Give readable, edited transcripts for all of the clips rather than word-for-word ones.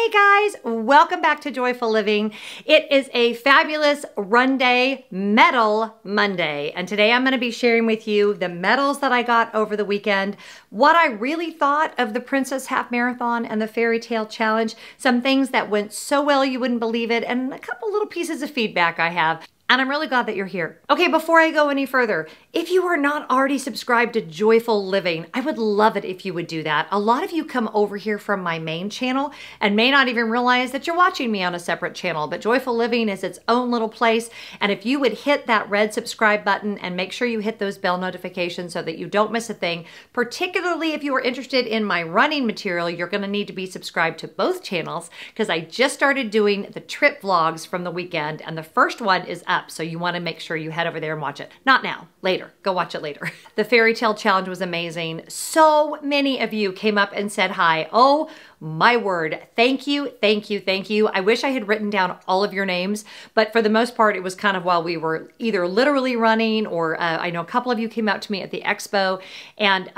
Hey guys, welcome back to Joyful Living. It is a fabulous Run Day Medal Monday, and today I'm going to be sharing with you the medals that I got over the weekend, what I really thought of the Princess Half Marathon and the Fairy Tale Challenge, some things that went so well you wouldn't believe it, and a couple little pieces of feedback I have. And I'm really glad that you're here. Okay, before I go any further, if you are not already subscribed to Joyful Living, I would love it if you would do that. A lot of you come over here from my main channel and may not even realize that you're watching me on a separate channel, but Joyful Living is its own little place. And if you would hit that red subscribe button and make sure you hit those bell notifications so that you don't miss a thing, particularly if you are interested in my running material, you're gonna need to be subscribed to both channels because I just started doing the trip vlogs from the weekend and the first one is up. So you want to make sure you head over there and watch it. Not now, later. Go watch it later. The Fairy Tale Challenge was amazing. So many of you came up and said hi. Oh my word. Thank you, thank you, thank you. I wish I had written down all of your names, but for the most part, it was kind of while we were either literally running or I know a couple of you came out to me at the expo and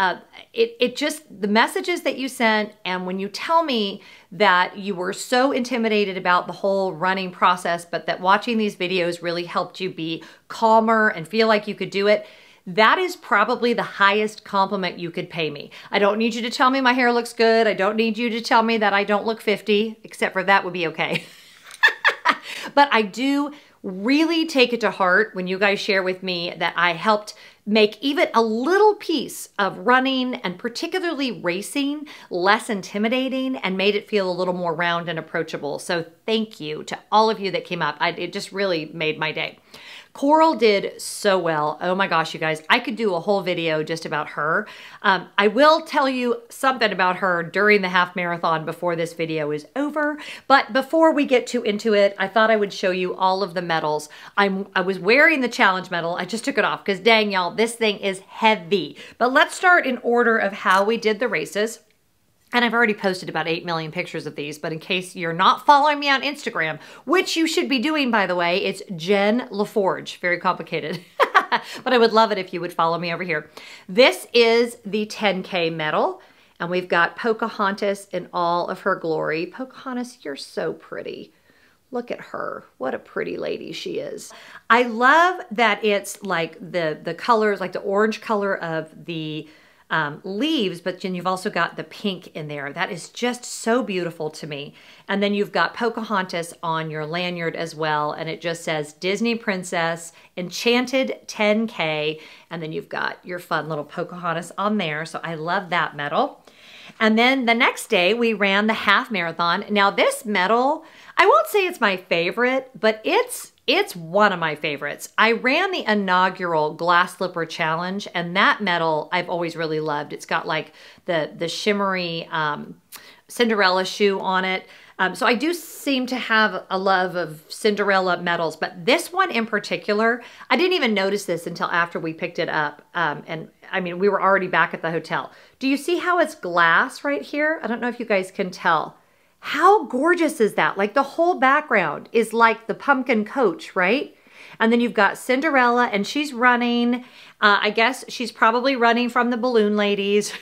it just, the messages that you sent and when you tell me that you were so intimidated about the whole running process, but that watching these videos really helped you be calmer and feel like you could do it, that is probably the highest compliment you could pay me. I don't need you to tell me my hair looks good. I don't need you to tell me that I don't look 50, except for that would be okay. But I do really take it to heart when you guys share with me that I helped make even a little piece of running and particularly racing less intimidating and made it feel a little more round and approachable. So thank you to all of you that came up. It just really made my day. Coral did so well. Oh my gosh, you guys, I could do a whole video just about her. I will tell you something about her during the half marathon before this video is over. But before we get into it, I thought I would show you all of the medals. I was wearing the challenge medal. I just took it off because dang y'all, this thing is heavy. But let's start in order of how we did the races. And I've already posted about 8 million pictures of these, but in case you're not following me on Instagram, which you should be doing, by the way, it's Jen Lefforge. Very complicated. But I would love it if you would follow me over here. This is the 10K medal, and we've got Pocahontas in all of her glory. Pocahontas, you're so pretty. Look at her. What a pretty lady she is. I love that it's like the colors, like the orange color of the leaves, but then you've also got the pink in there. That is just so beautiful to me. And then you've got Pocahontas on your lanyard as well, and it just says Disney Princess Enchanted 10K, and then you've got your fun little Pocahontas on there. So I love that medal. And then the next day we ran the half marathon. Now this medal, I won't say it's my favorite, but it's one of my favorites. I ran the inaugural glass slipper challenge, and that medal I've always really loved. It's got like the shimmery Cinderella shoe on it. So I do seem to have a love of Cinderella medals, but this one in particular, I didn't even notice this until after we picked it up. And I mean, we were already back at the hotel. Do you see how it's glass right here? I don't know if you guys can tell. How gorgeous is that? Like the whole background is like the pumpkin coach, right? And then you've got Cinderella and she's running. I guess she's probably running from the balloon ladies.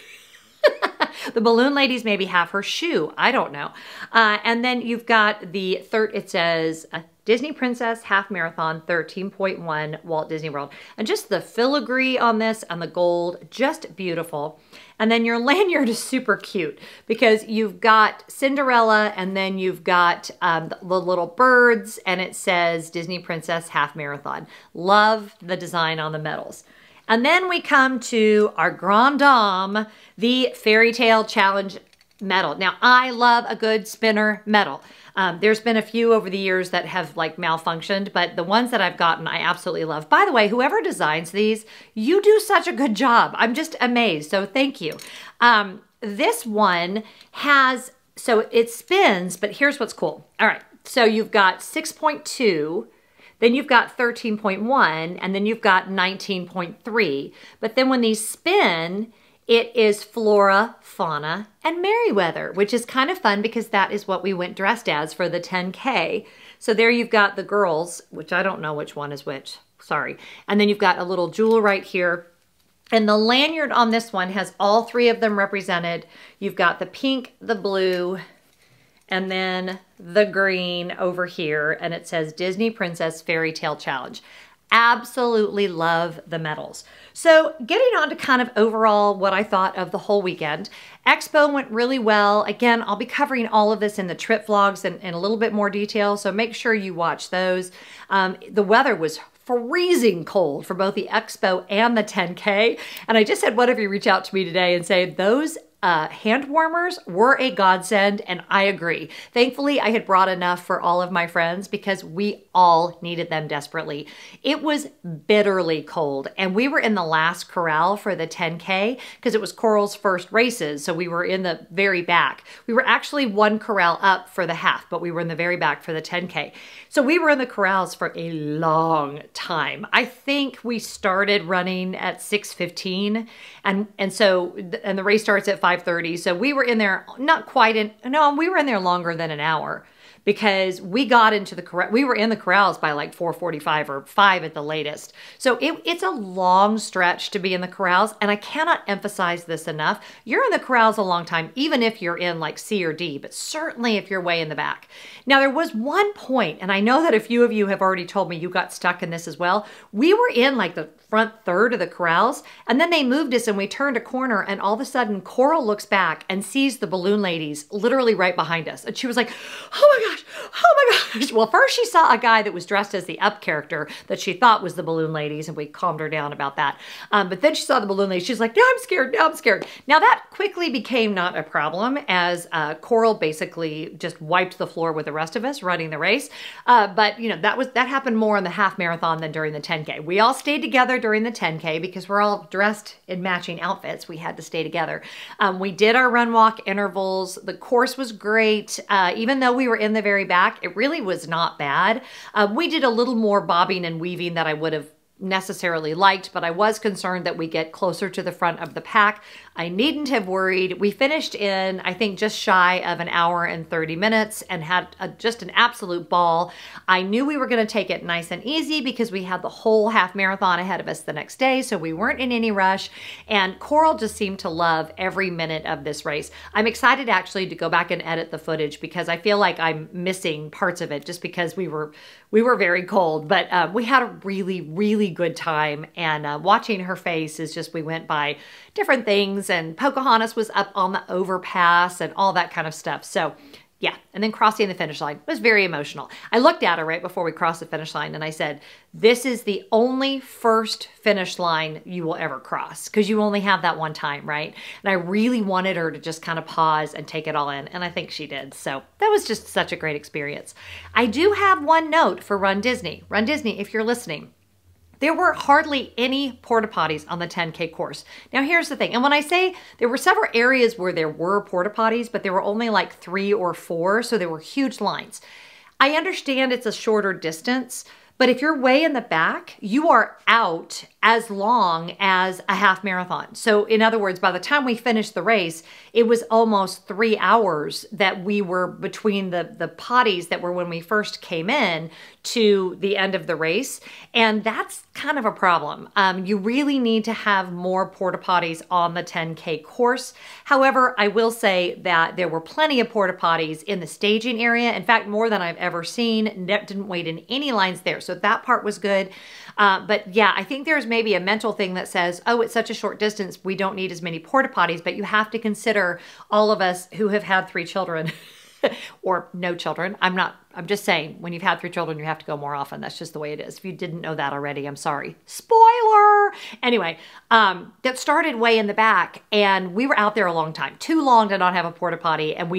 The balloon ladies maybe have her shoe. I don't know. And then you've got the it says Disney Princess Half Marathon 13.1 Walt Disney World. And just the filigree on this and the gold, just beautiful. And then your lanyard is super cute because you've got Cinderella and then you've got the little birds and it says Disney Princess Half Marathon. Love the design on the medals. And then we come to our Grand Dame, the Fairy Tale Challenge medal. Now, I love a good spinner medal. There's been a few over the years that have like malfunctioned, but the ones that I've gotten, I absolutely love. By the way, whoever designs these, you do such a good job. I'm just amazed, so thank you. This one has, so it spins, but here's what's cool. All right, so you've got 6.2, then you've got 13.1, and then you've got 19.3. But then when these spin, it is Flora, Fauna, and Merryweather, which is kind of fun because that is what we went dressed as for the 10K. So there you've got the girls, which I don't know which one is which, sorry. And then you've got a little jewel right here. And the lanyard on this one has all three of them represented. You've got the pink, the blue, and then the green over here, and it says Disney Princess Fairy Tale Challenge. Absolutely love the medals. So getting on to kind of overall what I thought of the whole weekend. Expo went really well. Again, I'll be covering all of this in the trip vlogs in a little bit more detail, so make sure you watch those. The weather was freezing cold for both the Expo and the 10K. And I just had one of you reach out to me today and say those hand warmers were a godsend, and I agree. Thankfully, I had brought enough for all of my friends because we all needed them desperately. It was bitterly cold, and we were in the last corral for the 10K because it was Coral's first races, so we were in the very back. We were actually one corral up for the half, but we were in the very back for the 10K. So we were in the corrals for a long time. I think we started running at 6:15, and the race starts at 5:30. So we were in there we were in there longer than an hour because we got into the corral. We were in the corrals by like 4:45 or 5 at the latest. So it's a long stretch to be in the corrals, and I cannot emphasize this enough. You're in the corrals a long time, even if you're in like C or D, but certainly if you're way in the back. Now there was one point, and I know that a few of you have already told me you got stuck in this as well. We were in like the front third of the corrals, and then they moved us and we turned a corner, and all of a sudden Coral looks back and sees the balloon ladies literally right behind us. And she was like, oh my gosh, oh my gosh. Well, first she saw a guy that was dressed as the Up character that she thought was the balloon ladies, and we calmed her down about that. But then she saw the balloon ladies. She's like, now I'm scared, now I'm scared. Now that quickly became not a problem as Coral basically just wiped the floor with the rest of us running the race. But you know, that happened more in the half marathon than during the 10K. We all stayed together during the 10K because we're all dressed in matching outfits. We had to stay together. We did our run walk intervals. The course was great. Even though we were in the very back, it really was not bad. We did a little more bobbing and weaving that I would have necessarily liked, but I was concerned that we get closer to the front of the pack. I needn't have worried. We finished in, I think, just shy of an hour and 30 minutes and had just an absolute ball. I knew we were going to take it nice and easy because we had the whole half marathon ahead of us the next day, so we weren't in any rush, and Coral just seemed to love every minute of this race. I'm excited actually to go back and edit the footage because I feel like I'm missing parts of it just because we were very cold, but we had a really, really good time, and watching her face is just, we went by different things, and Pocahontas was up on the overpass and all that kind of stuff. So yeah, and then crossing the finish line was very emotional. I looked at her right before we crossed the finish line and I said, this is the only first finish line you will ever cross because you only have that one time, right? And I really wanted her to just kind of pause and take it all in, and I think she did. So that was just such a great experience. I do have one note for Run Disney. Run Disney, if you're listening, there were hardly any porta potties on the 10K course. Now here's the thing, and when I say there were several areas where there were porta potties, but there were only like 3 or 4, so there were huge lines. I understand it's a shorter distance, but if you're way in the back, you are out as long as a half marathon. So in other words, by the time we finished the race, it was almost 3 hours that we were between the potties that were when we first came in to the end of the race. And that's kind of a problem. You really need to have more porta potties on the 10K course. However, I will say that there were plenty of porta potties in the staging area. In fact, more than I've ever seen. Didn't wait in any lines there. So that part was good. But yeah, I think there's maybe a mental thing that says, oh, it's such a short distance, we don't need as many porta potties, but you have to consider all of us who have had 3 children or no children. I'm just saying, when you've had 3 children, you have to go more often. That's just the way it is. If you didn't know that already, I'm sorry. Spoiler! Anyway, that started way in the back, and we were out there a long time. Too long to not have a porta potty, and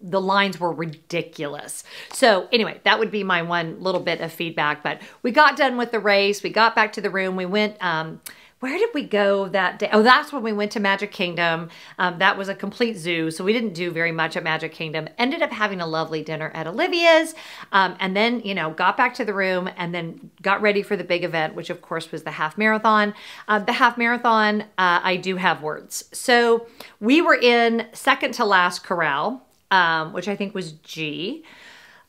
the lines were ridiculous. So anyway, that would be my one little bit of feedback, but we got done with the race. We got back to the room. We went, where did we go that day? Oh, that's when we went to Magic Kingdom. That was a complete zoo, so we didn't do very much at Magic Kingdom. Ended up having a lovely dinner at Olivia's, and then, you know, got back to the room and then got ready for the big event, which of course was the half marathon. The half marathon, I do have words. So we were in second to last corral, which I think was G.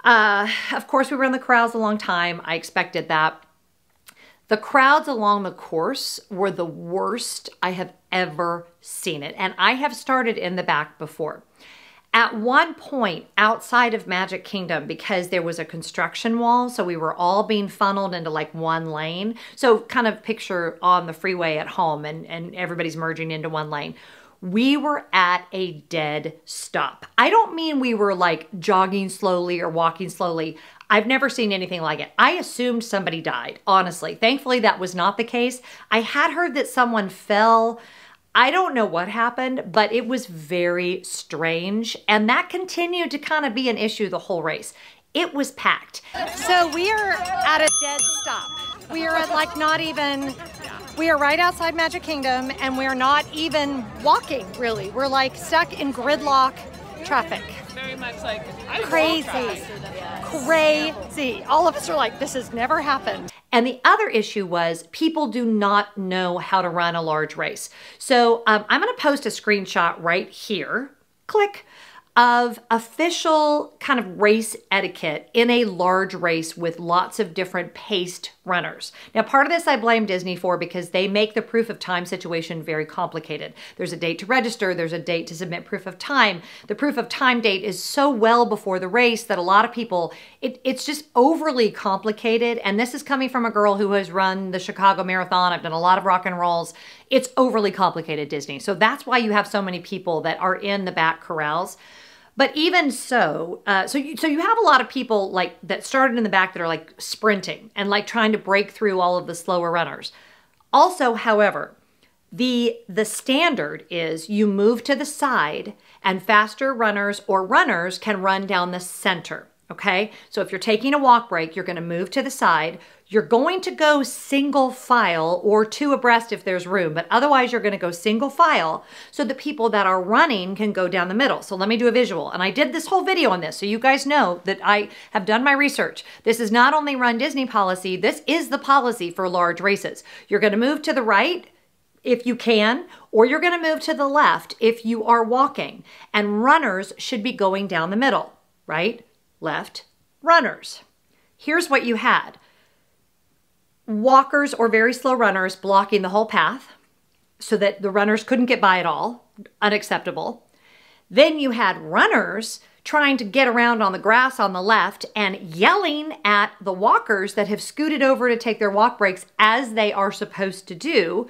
Of course, we were in the corrals a long time. I expected that. The crowds along the course were the worst I have ever seen it. And I have started in the back before. At one point outside of Magic Kingdom, because there was a construction wall, so we were all being funneled into like one lane. So kind of picture on the freeway at home and everybody's merging into one lane. We were at a dead stop. I don't mean we were like jogging slowly or walking slowly. I've never seen anything like it. I assumed somebody died, honestly. Thankfully, that was not the case. I had heard that someone fell. I don't know what happened, but it was very strange. And that continued to kind of be an issue the whole race. It was packed. So we are at a dead stop. We are at like not even, we are right outside Magic Kingdom and we're not even walking really. We're like stuck in gridlock traffic. Very much like crazy. Crazy. All of us are like, this has never happened. And the other issue was people do not know how to run a large race. So I'm going to post a screenshot right here, click, of official kind of race etiquette in a large race with lots of different paced runners. Now, part of this I blame Disney for because they make the proof of time situation very complicated. There's a date to register, there's a date to submit proof of time. The proof of time date is so well before the race that a lot of people, it's just overly complicated. And this is coming from a girl who has run the Chicago Marathon. I've done a lot of rock and rolls. It's overly complicated, Disney. So that's why you have so many people that are in the back corrals. But even so, so you have a lot of people like that started in the back that are like sprinting and like trying to break through all of the slower runners. Also, however, the standard is you move to the side and faster runners or runners can run down the center. Okay, so if you're taking a walk break, you're going to move to the side. You're going to go single file or two abreast if there's room, but otherwise you're going to go single file so the people that are running can go down the middle. So let me do a visual. And I did this whole video on this, so you guys know that I have done my research. This is not only Run Disney policy, this is the policy for large races. You're going to move to the right if you can, or you're going to move to the left if you are walking. And runners should be going down the middle, right? Left, runners. Here's what you had. Walkers or very slow runners blocking the whole path so that the runners couldn't get by at all. Unacceptable. Then you had runners trying to get around on the grass on the left and yelling at the walkers that have scooted over to take their walk breaks as they are supposed to do.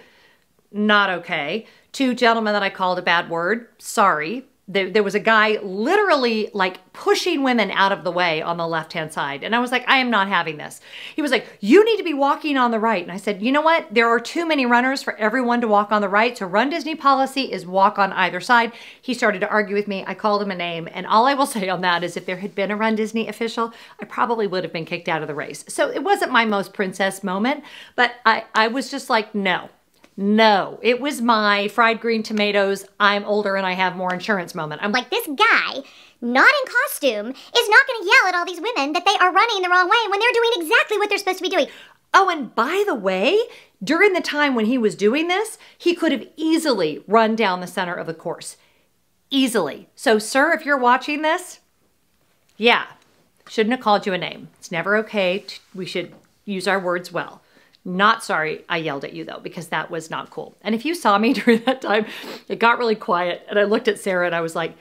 Not okay. Two gentlemen that I called a bad word. Sorry. There was a guy literally like pushing women out of the way on the left-hand side. And I was like, I am not having this. He was like, you need to be walking on the right. And I said, you know what? There are too many runners for everyone to walk on the right. So Run Disney policy is walk on either side. He started to argue with me. I called him a name. And all I will say on that is if there had been a Run Disney official, I probably would have been kicked out of the race. So it wasn't my most princess moment, but I was just like, no. No, it was my fried green tomatoes, I'm older and I have more insurance moment. I'm like, this guy, not in costume, is not going to yell at all these women that they are running the wrong way when they're doing exactly what they're supposed to be doing. oh, and by the way, during the time when he was doing this, he could have easily run down the center of the course. Easily. So, sir, if you're watching this, yeah, shouldn't have called you a name. It's never okay. We should use our words well. Not sorry I yelled at you, though, because that was not cool. And if you saw me during that time, it got really quiet. And I looked at Sarah and I was like,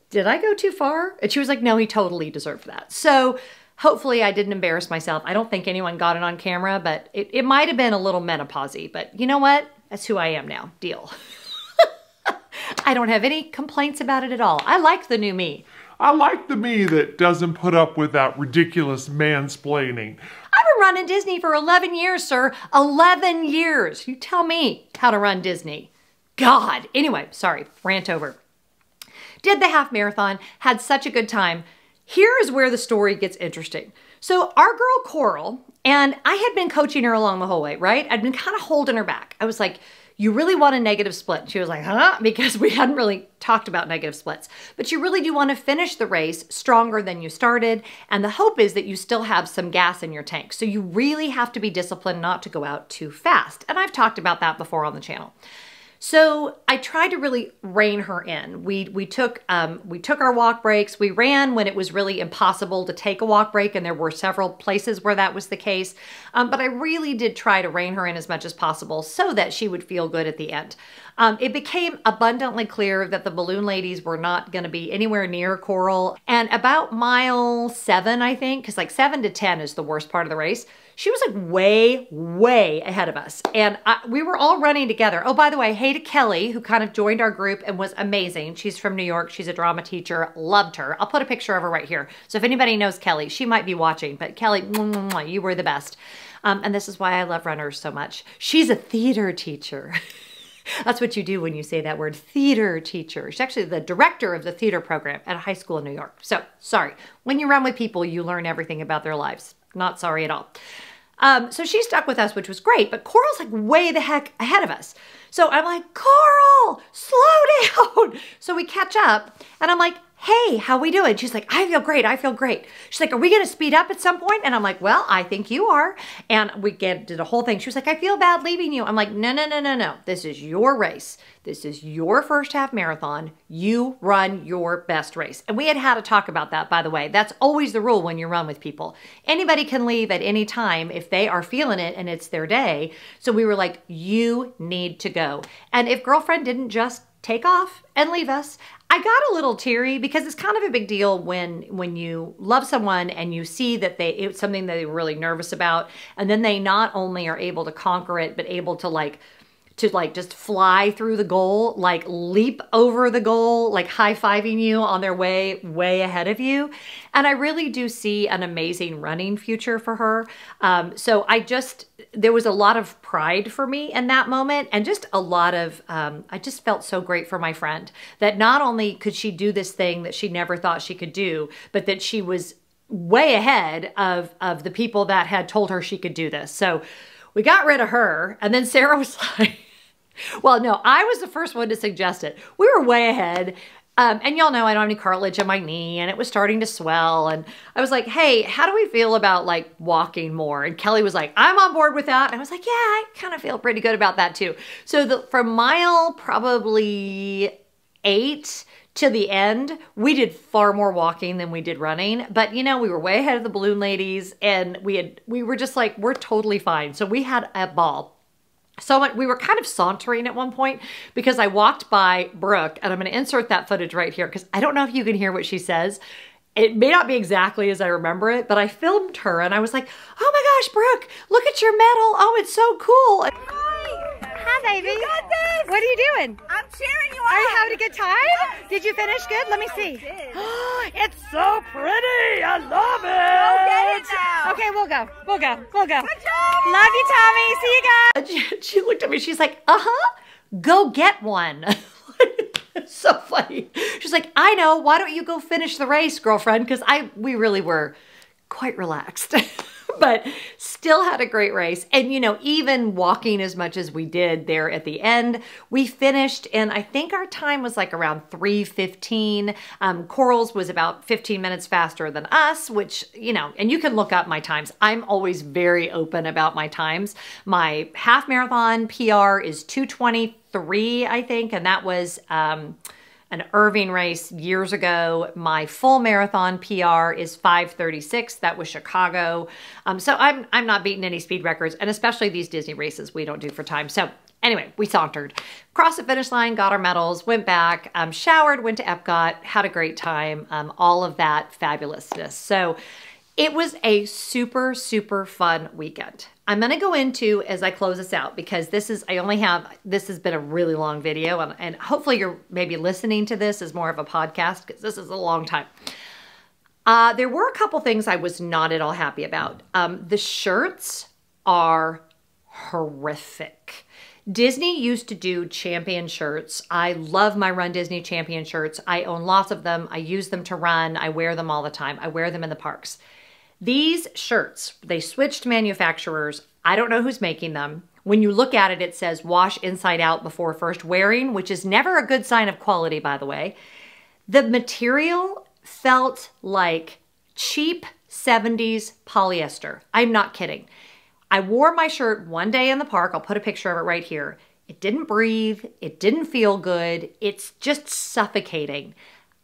did I go too far? And she was like, no, he totally deserved that. So hopefully I didn't embarrass myself. I don't think anyone got it on camera, but it might have been a little menopause-y. But you know what? That's who I am now. Deal. I don't have any complaints about it at all. I like the new me. I like the me that doesn't put up with that ridiculous mansplaining. I've been running Disney for 11 years, sir. 11 years. You tell me how to run Disney. God. Anyway, sorry, rant over. Did the half marathon, had such a good time. Here is where the story gets interesting. So our girl Coral, and I had been coaching her along the whole way, right? I'd been kind of holding her back. I was like, you really want a negative split? She was like, huh? Because we hadn't really talked about negative splits. But you really do want to finish the race stronger than you started. And the hope is that you still have some gas in your tank. So you really have to be disciplined not to go out too fast. And I've talked about that before on the channel. So I tried to really rein her in. We took our walk breaks. We ran when it was really impossible to take a walk break, and there were several places where that was the case. But I really did try to rein her in as much as possible so that she would feel good at the end. It became abundantly clear that the balloon ladies were not going to be anywhere near Coral. And about mile 7, I think, because like 7 to 10 is the worst part of the race, she was like way, way ahead of us. And we were all running together. Oh, by the way, hey to Kelly, who kind of joined our group and was amazing. She's from New York. She's a drama teacher. Loved her. I'll put a picture of her right here. So if anybody knows Kelly, she might be watching. But Kelly, mwah, mwah, you were the best. And this is why I love runners so much. She's a theater teacher. That's what you do when you say that word, theater teacher. She's actually the director of the theater program at a high school in New York. So, sorry. When you run with people, you learn everything about their lives. Not sorry at all. So she stuck with us, which was great, but Coral's like way the heck ahead of us. So I'm like, Coral, slow down. So we catch up and I'm like, hey, how we doing? She's like, I feel great. I feel great. She's like, are we going to speed up at some point? And I'm like, well, I think you are. And we did a whole thing. She was like, I feel bad leaving you. I'm like, no, no, no, no, no. This is your race. This is your first half marathon. You run your best race. And we had a talk about that, by the way. That's always the rule when you run with people. Anybody can leave at any time if they are feeling it and it's their day. So we were like, you need to go. And if girlfriend didn't just take off and leave us, I got a little teary because it's kind of a big deal when you love someone and you see that it's something that they're really nervous about, and then they not only are able to conquer it, but able to just fly through the goal, like leap over the goal, like high-fiving you on their way ahead of you. And I really do see an amazing running future for her. So there was a lot of pride for me in that moment, and just a lot of, I just felt so great for my friend that not only could she do this thing that she never thought she could do, but that she was way ahead of the people that had told her she could do this. So we got rid of her, and then Sarah was like, well, no, I was the first one to suggest it. We were way ahead. And y'all know I don't have any cartilage in my knee, and it was starting to swell. And I was like, hey, how do we feel about like walking more? And Kelly was like, I'm on board with that. And I was like, yeah, I kind of feel pretty good about that too. So from mile probably 8 to the end, we did far more walking than we did running. But you know, we were way ahead of the balloon ladies, and we were just like, we're totally fine. So we had a ball. So we were kind of sauntering at one point because I walked by Brooke, and I'm going to insert that footage right here because I don't know if you can hear what she says. It may not be exactly as I remember it, but I filmed her and I was like, oh my gosh, Brooke, look at your medal. Oh, it's so cool. Hi, baby. You got this. What are you doing? I'm cheering you on. Are you having a good time? Yes. Did you finish good? Let me see. It's so pretty. I love it. Go get it now. Okay, we'll go. We'll go. We'll go. Good job. Love you, Tommy. See you guys. She looked at me. She's like, go get one. It's so funny. She's like, I know. Why don't you go finish the race, girlfriend? Because we really were quite relaxed. But still had a great race. And, you know, even walking as much as we did there at the end, we finished, and I think our time was like around 3:15. Coral's was about 15 minutes faster than us, which, you know, and you can look up my times. I'm always very open about my times. My half marathon PR is 2:23, I think, and that was an Irving race years ago. My full marathon PR is 5:36. That was Chicago. So I'm not beating any speed records, and especially these Disney races we don't do for time. So anyway, we sauntered, crossed the finish line, got our medals, went back, showered, went to Epcot, had a great time, all of that fabulousness. So it was a super, super fun weekend. I'm going to go into, as I close this out, because this has been a really long video, and hopefully you're maybe listening to this as more of a podcast, because this is a long time. There were a couple things I was not at all happy about. The shirts are horrific. Disney used to do champion shirts. I love my Run Disney champion shirts. I own lots of them. I use them to run. I wear them all the time. I wear them in the parks. These shirts, they switched manufacturers. I don't know who's making them. When you look at it, it says wash inside out before first wearing, which is never a good sign of quality, by the way. The material felt like cheap 70s polyester. I'm not kidding. I wore my shirt one day in the park. I'll put a picture of it right here. It didn't breathe. It didn't feel good. It's just suffocating.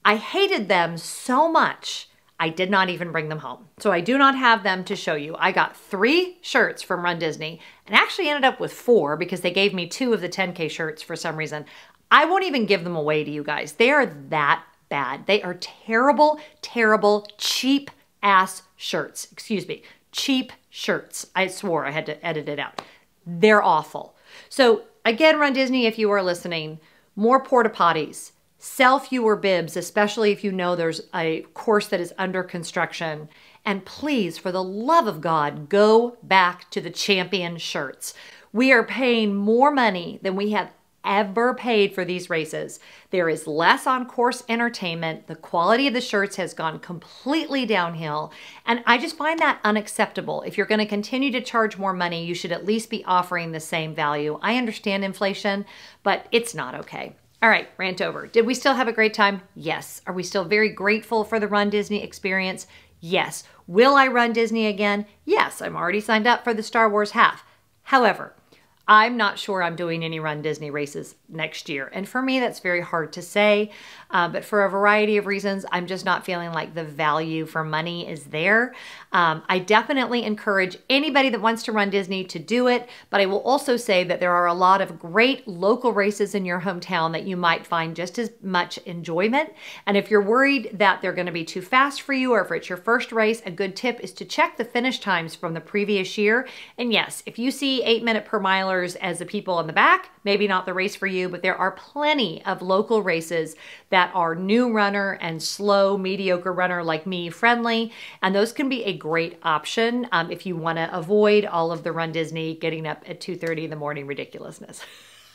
I hated them so much, I did not even bring them home. So I do not have them to show you. I got 3 shirts from RunDisney and actually ended up with 4 because they gave me 2 of the 10K shirts for some reason. I won't even give them away to you guys. They are that bad. They are terrible, terrible, cheap ass shirts. Excuse me, cheap shirts. I swore I had to edit it out. They're awful. So again, RunDisney, if you are listening, more porta potties. Sell fewer bibs, especially if you know there's a course that is under construction. And please, for the love of God, go back to the champion shirts. We are paying more money than we have ever paid for these races. There is less on-course entertainment. The quality of the shirts has gone completely downhill. And I just find that unacceptable. If you're going to continue to charge more money, you should at least be offering the same value. I understand inflation, but it's not okay. All right, rant over. Did we still have a great time? Yes. Are we still very grateful for the RunDisney experience? Yes. Will I run Disney again? Yes, I'm already signed up for the Star Wars half. However, I'm not sure I'm doing any RunDisney races next year. And for me, that's very hard to say. But for a variety of reasons, I'm just not feeling like the value for money is there. I definitely encourage anybody that wants to RunDisney to do it. But I will also say that there are a lot of great local races in your hometown that you might find just as much enjoyment. And if you're worried that they're going to be too fast for you, or if it's your first race, a good tip is to check the finish times from the previous year. And yes, if you see 8-minute per milers as the people in the back, maybe not the race for you, but there are plenty of local races that are new runner and slow, mediocre runner like me friendly. And those can be a great option if you want to avoid all of the RunDisney getting up at 2:30 in the morning ridiculousness.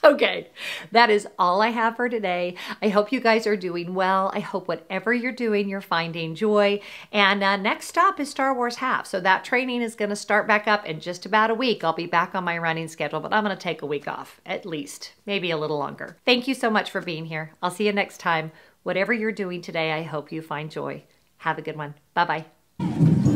Okay, that is all I have for today. I hope you guys are doing well. I hope whatever you're doing, you're finding joy. And next stop is Star Wars Half. So that training is going to start back up in just about a week. I'll be back on my running schedule, but I'm going to take a week off at least, maybe a little longer. Thank you so much for being here. I'll see you next time. Whatever you're doing today, I hope you find joy. Have a good one. Bye-bye.